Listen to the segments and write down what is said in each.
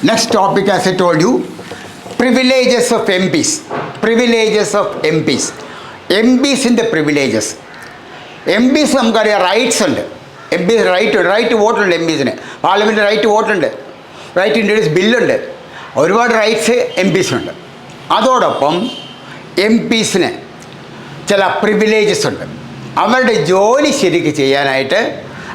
Next topic, as I told you, privileges of MPs. Privileges of MPs. MPs in the privileges. MPs നമുക്കറിയാം rights ഉണ്ട്. M P right വോട്ടുണ്ട്. M പിസിന് parliament right വോട്ടുണ്ട്, right introduce ബില്ലുണ്ട്, ഒരുപാട് rights M പിസിനുണ്ട്. അതോടൊപ്പം M പിസിന് ചില privileges ഉണ്ട്. അവരുടെ ജോലി ശരിക്ക് ചെയ്യാനായിട്ട്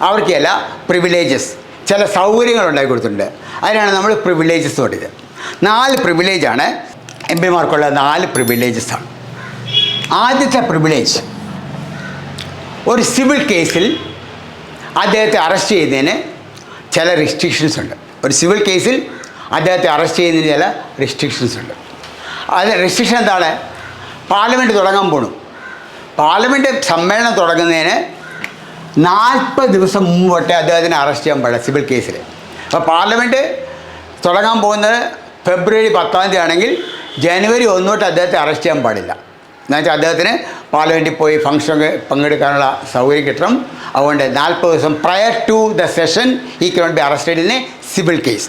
അവർക്ക് ചില പ്രിവിലേജസ്, ചില സൗകര്യങ്ങൾ ഉണ്ടാക്കി കൊടുത്തിട്ടുണ്ട്. അതിനാണ് നമ്മൾ പ്രിവിലേജസ് പറയുന്നത്. 4 പ്രിവിലേജാണ് എം പിമാർക്കുള്ള 4 പ്രിവിലേജസാണ്. ആദ്യത്തെ പ്രിവിലേജ്, ഒരു സിവിൽ കേസിൽ അദ്ദേഹത്തെ അറസ്റ്റ് ചെയ്യുന്നതിന് ചില റെസ്ട്രിക്ഷൻസ് ഉണ്ട്. ഒരു സിവിൽ കേസിൽ അദ്ദേഹത്തെ അറസ്റ്റ് ചെയ്യുന്നതിന് ചില റെസ്ട്രിക്ഷൻസ് ഉണ്ട്. അത് റെസ്ട്രിക്ഷൻ എന്താണ്? പാർലമെൻറ്റ് തുടങ്ങാൻ പോകണം. പാർലമെൻറ്റ് സമ്മേളനം തുടങ്ങുന്നതിന് 40 ദിവസം മുമ്പ് തൊട്ടേ അദ്ദേഹത്തിനെ അറസ്റ്റ് ചെയ്യാൻ പാടില്ല സിവിൽ കേസിൽ. അപ്പോൾ പാർലമെൻറ്റ് തുടങ്ങാൻ പോകുന്നത് ഫെബ്രുവരി 10 ആണെങ്കിൽ ജനുവരി 1 തൊട്ട് അദ്ദേഹത്തെ അറസ്റ്റ് ചെയ്യാൻ പാടില്ല. എന്നുവെച്ചാൽ അദ്ദേഹത്തിന് പാർലമെൻറ്റിൽ പോയി ഫംഗ്ഷനൊക്കെ പങ്കെടുക്കാനുള്ള സൗകര്യം കിട്ടണം. അതുകൊണ്ട് 40 ദിവസം പ്രയർ ടു ദ സെഷൻ ഈ cannot be arrested in A civil case.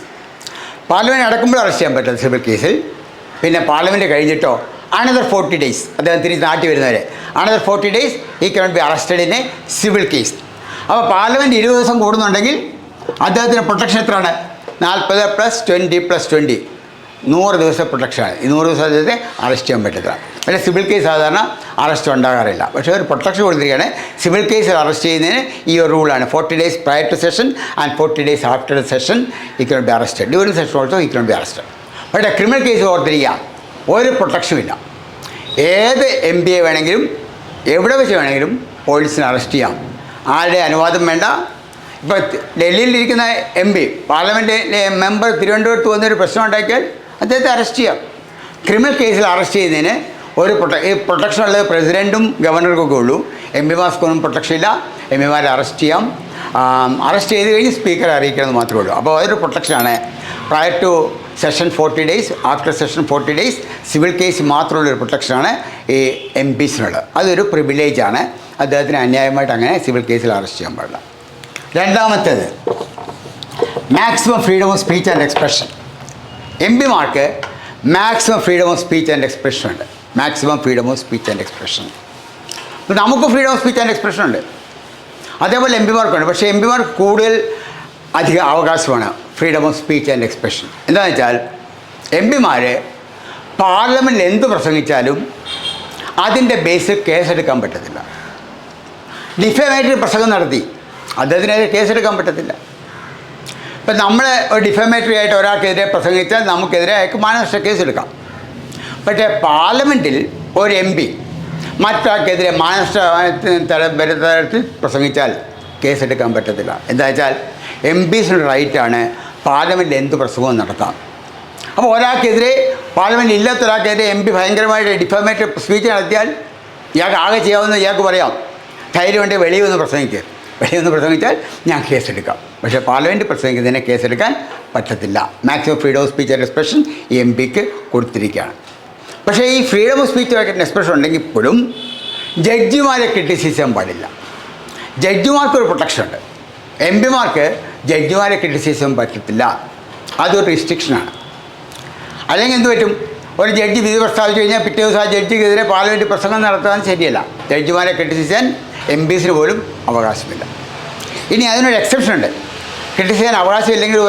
Parliament നടക്കുമ്പോൾ അറസ്റ്റ് ചെയ്യാൻ പറ്റില്ല സിവിൽ കേസിൽ. പിന്നെ പാർലമെൻറ്റ് കഴിഞ്ഞിട്ടോ അനദർ 40 days അദ്ദേഹം തിരിച്ച് നാട്ടിൽ വരുന്നവരെ അനദർ 40 days ഈ cannot be arrested in A civil case. അപ്പോൾ പാർലമെൻറ്റ് 20 ദിവസം കൂടുന്നുണ്ടെങ്കിൽ അദ്ദേഹത്തിന് പ്രൊട്ടക്ഷൻ എത്രയാണ്? 40 + 20 + 20 100 ദിവസം പ്രൊട്ടക്ഷനാണ്. ഈ 100 ദിവസം അദ്ദേഹത്തെ അറസ്റ്റ് ചെയ്യാൻ പറ്റത്തില്ല. പക്ഷേ സിവിൽ കേസ് സാധാരണ അറസ്റ്റ് ഉണ്ടാകാറില്ല. പക്ഷേ ഒരു പ്രൊട്ടക്ഷൻ കൊടുത്തിരിക്കുകയാണ്. സിവിൽ കേസിൽ അറസ്റ്റ് ചെയ്യുന്നതിന് ഈ ഒരു റൂളാണ് 40 days prior to session and 40 days after the session ഈ cannot be arrested. During session also ഈ കനോട്ട് ബി അറസ്റ്റഡ്. പക്ഷേ ക്രിമിനൽ കേസ് ഓർത്തിരിക്കുക, ഒരു പ്രൊട്ടക്ഷനും ഇല്ല. ഏത് എം പിയെ വേണമെങ്കിലും എവിടെ വെച്ച് വേണമെങ്കിലും പോലീസിനെ അറസ്റ്റ് ചെയ്യാം. ആരുടെ അനുവാദം വേണ്ട. ഇപ്പോൾ ഡൽഹിയിലിരിക്കുന്ന എം പി പാർലമെൻറ്റിലെ മെമ്പർ തിരുവനന്തപുരത്ത് വന്നൊരു പ്രശ്നം ഉണ്ടാക്കിയാൽ അദ്ദേഹത്തെ അറസ്റ്റ് ചെയ്യാം. ക്രിമിനൽ കേസിൽ അറസ്റ്റ് ചെയ്യുന്നതിന് ഒരു ഈ പ്രൊട്ടക്ഷൻ ഉള്ളത് പ്രസിഡൻറ്റും ഗവർണർക്കൊക്കെ ഉള്ളൂ. എം പിമാർക്കൊന്നും പ്രൊട്ടക്ഷൻ ഇല്ല. എം പിമാരെ അറസ്റ്റ് ചെയ്യാം. അറസ്റ്റ് ചെയ്ത് കഴിഞ്ഞ് സ്പീക്കറെ അറിയിക്കണമെന്ന് മാത്രമേ ഉള്ളൂ. അപ്പോൾ അതൊരു പ്രൊട്ടക്ഷനാണ്. Prior to session 40 days, after session 40 days. Civil case മാത്രമുള്ളൊരു പ്രൊട്ടക്ഷനാണ് ഈ എം പിസിനുള്ളത്. അതൊരു പ്രിവിലേജാണ്. അദ്ദേഹത്തിന് അന്യായമായിട്ട് അങ്ങനെ സിവിൽ കേസിൽ അറസ്റ്റ് ചെയ്യാൻ പാടില്ല. രണ്ടാമത്തേത്, maximum freedom of speech and expression. M പിമാർക്ക് maximum freedom of speech and expression ഉണ്ട്. Maximum freedom of speech and expression. നമുക്ക് freedom of speech and expression ഉണ്ട്, അതേപോലെ എം പിമാർക്കുണ്ട്. പക്ഷേ എം പിമാർക്ക് കൂടുതൽ അധിക അവകാശമാണ് freedom of speech and expression. എന്താണെന്ന് വെച്ചാൽ എം പിമാർ പാർലമെൻറ്റിൽ എന്ത് പ്രസംഗിച്ചാലും അതിൻ്റെ ബേസിൽ കേസെടുക്കാൻ പറ്റത്തില്ല. ഡിഫേമേറ്ററി പ്രസംഗം നടത്തി അദ്ദേഹത്തിനെതിരെ കേസെടുക്കാൻ പറ്റത്തില്ല. ഇപ്പം നമ്മൾ ഒരു ഡിഫേമേറ്ററി ആയിട്ട് ഒരാൾക്കെതിരെ പ്രസംഗിച്ചാൽ നമുക്കെതിരെ അയാൾക്ക് മാനനഷ്ട കേസെടുക്കാം. പക്ഷേ പാർലമെൻറ്റിൽ ഒരു എം പി മറ്റൊരാൾക്കെതിരെ മാനനഷ്ട തരത്തിൽ പ്രസംഗിച്ചാൽ കേസെടുക്കാൻ പറ്റത്തില്ല. എന്താ വെച്ചാൽ എം പിസിന് റൈറ്റാണ് പാർലമെൻറ്റിൽ എന്ത് പ്രസംഗവും നടത്താം. അപ്പോൾ ഒരാൾക്കെതിരെ പാർലമെൻറ്റിൽ ഇല്ലാത്ത ഒരാൾക്കെതിരെ എം പി ഭയങ്കരമായിട്ട് ഡിഫേമേറ്ററി സ്പീച്ച് നടത്തിയാൽ ഇയാൾക്ക് ആകെ ചെയ്യാവുന്ന ഇയാൾക്ക് പറയാം, ധൈര്യം വേണ്ടി വെളിയിൽ വന്ന് പ്രസംഗിക്കുക. വെളിയിൽ വന്ന് പ്രസംഗിച്ചാൽ ഞാൻ കേസെടുക്കാം. പക്ഷേ പാർലമെൻറ്റ് പ്രസംഗിക്കുന്നതിനെ കേസെടുക്കാൻ പറ്റത്തില്ല. Maximum freedom of speech and expression ഈ എം പിക്ക് കൊടുത്തിരിക്കുകയാണ്. പക്ഷേ ഈ freedom of speech and expression ഉണ്ടെങ്കിൽ പോലും ജഡ്ജിമാരെ ക്രിട്ടിസൈസ് ചെയ്യാൻ പാടില്ല. ജഡ്ജിമാർക്കൊരു പ്രൊട്ടക്ഷൻ ഉണ്ട്. എം പിമാർക്ക് ജഡ്ജിമാരെ ക്രിട്ടിസൈസ് ചെയ്യാൻ പറ്റത്തില്ല. അതൊരു റെസ്ട്രിക്ഷനാണ്. അല്ലെങ്കിൽ എന്ത് പറ്റും? ഒരു ജഡ്ജി വിധി പ്രസ്താവിച്ചു കഴിഞ്ഞാൽ പിറ്റേ ദിവസം ആ ജഡ്ജിക്കെതിരെ പാർലമെൻറ്റ് പ്രസംഗം നടത്താൻ ശരിയല്ല. ജഡ്ജിമാരെ ക്രിട്ടിസൈസ് ചെയ്യാൻ എം പിസിന് പോലും അവകാശമില്ല. ഇനി അതിനൊരു എക്സെപ്ഷൻ ഉണ്ട്. ക്രിട്ടിസൈസ് ചെയ്യാൻ അവകാശമില്ലെങ്കിൽ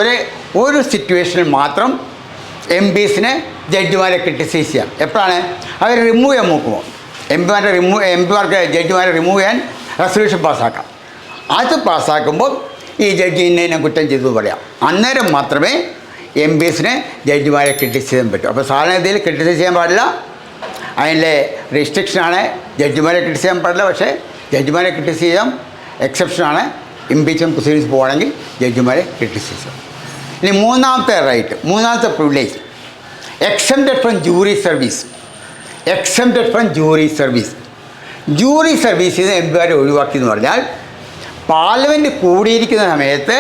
ഒരു സിറ്റുവേഷനിൽ മാത്രം എം പിസിന് ജഡ്ജിമാരെ ക്രിട്ടിസൈസ് ചെയ്യാം. എപ്പോഴാണ്? അവർ റിമൂവ് ചെയ്യാൻ നോക്കുമോ? എം പിമാർക്ക് ജഡ്ജിമാരെ റിമൂവ് ചെയ്യാൻ റെസൊല്യൂഷൻ പാസ്സാക്കാം. അത് പാസ്സാക്കുമ്പോൾ ഈ ജഡ്ജി ഇന്നെ കുറ്റം ചെയ്തു പറയാം. അന്നേരം മാത്രമേ എം പിസിന് ജഡ്ജിമാരെ ക്രിട്ടിസൈസ് ചെയ്യാൻ പറ്റും. അപ്പോൾ സാധാരണഗതിയിൽ ക്രിട്ടിസൈസ് ചെയ്യാൻ പാടില്ല. അതിൻ്റെ റെസ്ട്രിക്ഷനാണ് ജഡ്ജിമാരെ ക്രിട്ടിസൈസ് ചെയ്യാൻ പാടില്ല. പക്ഷേ ജഡ്ജിമാരെ ക്രിട്ടിസൈസ് ചെയ്യാം. എക്സെപ്ഷനാണ് ഇംപീച്ച്മെൻറ്റ് പ്രൊസീഡിങ്സ് പോകണമെങ്കിൽ ജഡ്ജിമാരെ ക്രിട്ടിസൈസ് ചെയ്യാം. ഇനി മൂന്നാമത്തെ റൈറ്റ്, മൂന്നാമത്തെ privilege, exempted from jury service. Exempted from jury service. Jury സർവീസിൽ നിന്ന് എം പിമാരെ ഒഴിവാക്കി എന്ന് പറഞ്ഞാൽ പാർലമെൻറ്റ് കൂടിയിരിക്കുന്ന സമയത്ത്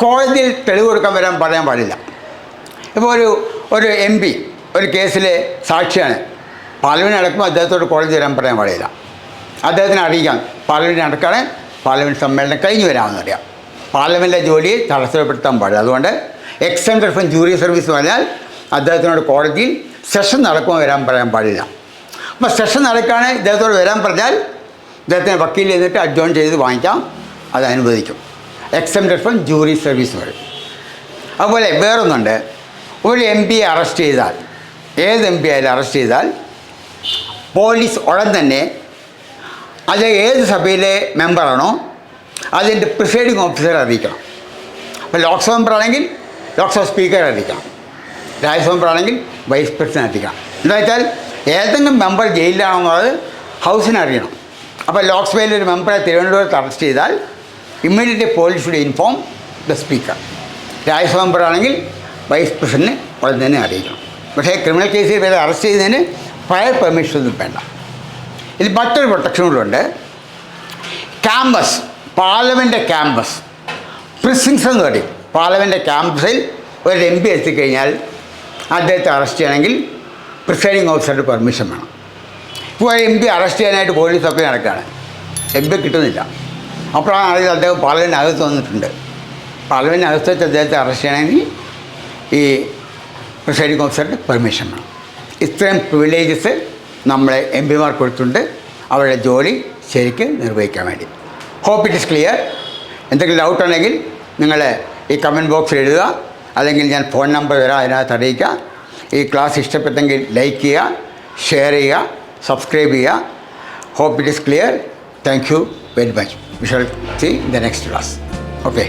കോടതിയിൽ തെളിവ് കൊടുക്കാൻ പറയാൻ പാടില്ല. ഇപ്പോൾ ഒരു എം പി ഒരു കേസിൽ സാക്ഷിയാണ്. പാർലമെൻറ്റ് നടക്കുമ്പോൾ അദ്ദേഹത്തോട് കോടതി വരാൻ പറയാൻ പാടില്ല. അദ്ദേഹത്തിന് അറിയിക്കാം പാർലമെൻറ്റ് നടക്കാതെ പാർലമെൻറ്റ് സമ്മേളനം കഴിഞ്ഞ് വരാമെന്നറിയാം. പാർലമെൻറ്റിലെ ജോലിയെ തടസ്സപ്പെടുത്താൻ പാടില്ല. അതുകൊണ്ട് എക്സെംപ്റ്റഡ് ഫ്രം ജൂറി സർവീസ് എന്ന് പറഞ്ഞാൽ അദ്ദേഹത്തിനോട് കോടതിയിൽ സെഷൻ നടക്കുമ്പോൾ വരാൻ പറയാൻ പാടില്ല. അപ്പോൾ സെഷൻ നടക്കുകയാണ് ഇദ്ദേഹത്തോട് വരാൻ പറഞ്ഞാൽ ഇദ്ദേഹത്തിന് വക്കീൽ ചെയ്തിട്ട് അഡ്ജോൺ ചെയ്ത് വാങ്ങിക്കാം, അത് അനുവദിക്കും. എക്സെംപ്റ്റഡ് ഫ്രം ജൂറി സർവീസ് വരും. അതുപോലെ വേറൊന്നുണ്ട്, ഒരു എം പിയെ അറസ്റ്റ് ചെയ്താൽ, ഏത് എം പി ആയാലും അറസ്റ്റ് ചെയ്താൽ പോലീസ് ഉടൻ തന്നെ അത് ഏത് സഭയിലെ മെമ്പറാണോ അതിൻ്റെ പ്രിസൈഡിങ് ഓഫീസറെ അറിയിക്കണം. അപ്പോൾ ലോക്സഭ മെമ്പറാണെങ്കിൽ ലോക്സഭ സ്പീക്കറെ അറിയിക്കണം, രാജ്യസഭ മെമ്പറാണെങ്കിൽ വൈസ് പ്രസിഡന്റ് അറിയിക്കണം. എന്താ വെച്ചാൽ ഏതെങ്കിലും മെമ്പർ ജയിലിലാണെന്നുള്ളത് ഹൗസിനെ അറിയണം. അപ്പോൾ ലോക്സഭയിലെ ഒരു മെമ്പറെ തിരുവനന്തപുരത്ത് അറസ്റ്റ് ചെയ്താൽ immediately police should inform the speaker. രാജ്യസഭ മെമ്പറാണെങ്കിൽ വൈസ് പ്രസിഡന്റിനെ ഉടൻ തന്നെ അറിയിക്കണം. പക്ഷേ ക്രിമിനൽ കേസിൽ വരെ അറസ്റ്റ് ചെയ്യുന്നതിന് പ്രയർ പെർമിഷൻ ഒന്നും വേണ്ട. ഇതിൽ മറ്റൊരു പ്രൊട്ടക്ഷനുകളുണ്ട്. ക്യാമ്പസ്, പാർലമെൻ്റ് ക്യാമ്പസ്, പ്രിസിൻസ് എന്ന് പറയും. പാർലമെൻ്റ് ക്യാമ്പസിൽ ഒരു എം പി എത്തിക്കഴിഞ്ഞാൽ അദ്ദേഹത്തെ അറസ്റ്റ് ചെയ്യണമെങ്കിൽ പ്രിസൈഡിങ് ഓഫീസറുടെ പെർമിഷൻ വേണം. ഇപ്പോൾ ഒരു എം പി അറസ്റ്റ് ചെയ്യാനായിട്ട് പോലീസ് ഒക്കെ നടക്കുകയാണ്, എം പി കിട്ടുന്നില്ല. അപ്പോഴാണ് അറിയുന്നത് അദ്ദേഹം പാർലമെൻറ്റിനകത്ത് വന്നിട്ടുണ്ട്. പാർലമെൻറ്റിനകത്ത് വെച്ച് അദ്ദേഹത്തെ അറസ്റ്റ് ചെയ്യണമെങ്കിൽ ഈ പ്രിസൈഡിങ് ഓഫീസറുടെ പെർമിഷൻ വേണം. ഇത്രയും പ്രിവിലേജസ് നമ്മളെ എം പിമാർ കൊടുത്തിട്ടുണ്ട് അവരുടെ ജോലി ശരിക്ക് നിർവഹിക്കാൻ വേണ്ടി. Hope it is clear. എന്തെങ്കിലും ഡൗട്ട് ഉണ്ടെങ്കിൽ നിങ്ങൾ ഈ കമൻറ്റ് ബോക്സിൽ എഴുതുക, അല്ലെങ്കിൽ ഞാൻ ഫോൺ നമ്പർ തരാം, അതിനകത്ത് അറിയിക്കുക. ഈ ക്ലാസ് ഇഷ്ടപ്പെട്ടെങ്കിൽ ലൈക്ക് ചെയ്യുക, ഷെയർ ചെയ്യുക, സബ്സ്ക്രൈബ് ചെയ്യുക. Hope it is clear. Thank you very much. We shall see in the next class. Okay.